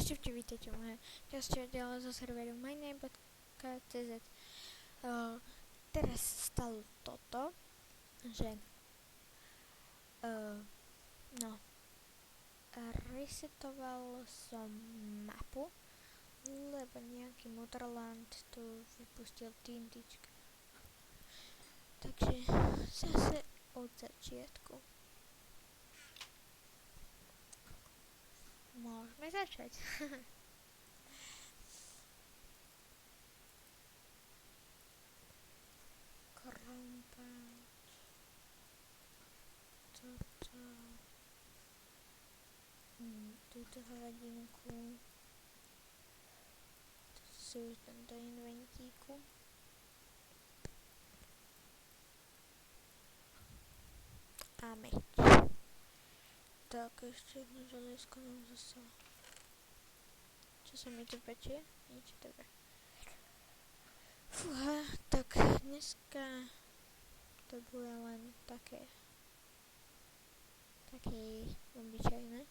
Čaute, vítajte u mojej časti ďalej zo serveru myname.cz. Teraz stalo toto, že resetoval som mapu, lebo nejaký Motherland tu vypustil TNTčka. Takže zase od začiatku. Môžeme začať. Krompať toto túto hladinku, to si už dám do inventíku. A meč. Tak, ešte jedno želiesko nám zostalo. Čo sa mi tu pečie? Nič, dobre. Fúha, tak dneska to bude len také obyčajné.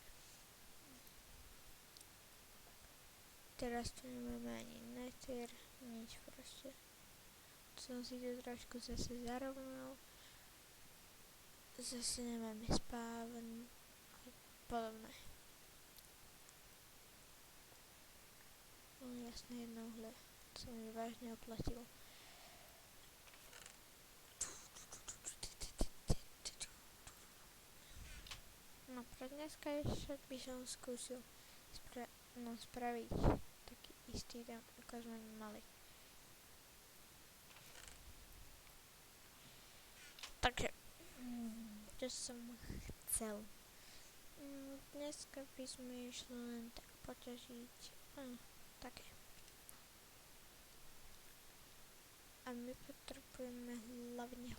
Teraz tu nemáme ani nether, nič proste. Som si to trošku zase zarovnal. Zase nemáme spawn a podobné. No jasné, jedno uhle sa mi vážne oplatilo. No pre dneska ešte by som skúsil spraviť taký istý dom, ako sme mali. Takže, čo som chcel. Dneska by sme išli len tak poťažiť také. A my potrebujeme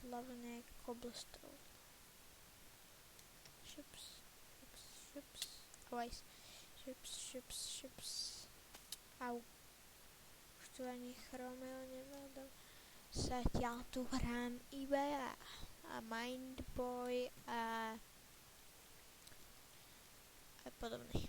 hlavne cobblestone. Šups. Au. Už tu ani chromeo nevládam. Zatiaľ tu hrám iba ja. A Mindboy a podobný.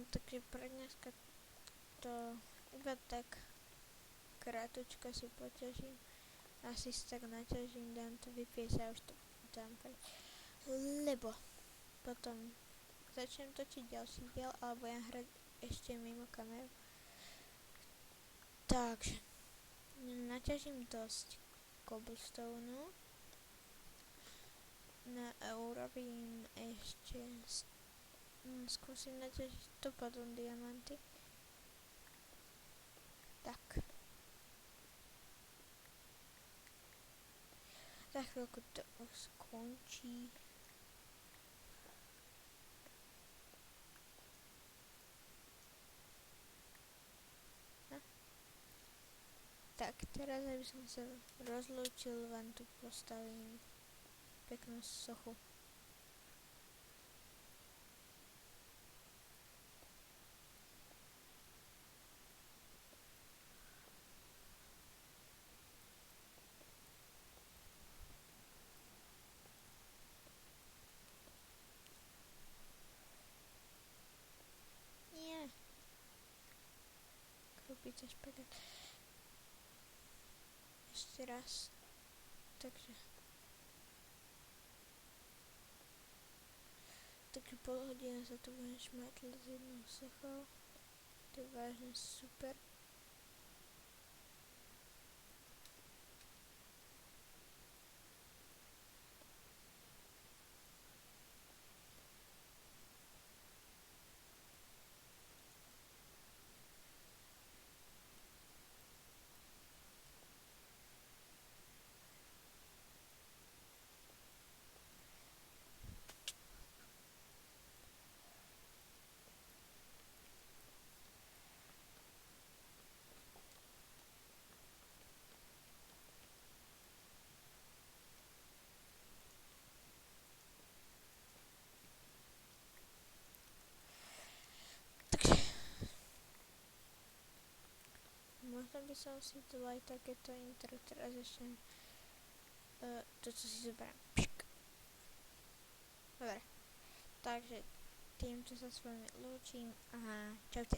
Takže pre dneska to iba tak krátučko si poťažím. Asi tak naťažím, dám to vypiesť a už to dám preč. Lebo potom začnem točiť ďalší diel, alebo ja hrať ešte mimo kameru. Takže naťažím dosť cobblestoneu. Urobím ešte skúsim naťažiť to potom diamanty. Tak. Za chvíľku to už skončí. No. Tak, teraz aby som sa rozlúčil, vám tu postavím peknú sochu. Krupica špagát. Ešte raz. Takže pol hodiny sa tu budem šmátliť s jednou sochou. To je vážne super. možno by som si dala aj takéto intro, teraz ešte to, co si zoberiem. Dobre, takže týmto sa s vami lúčim a čaute.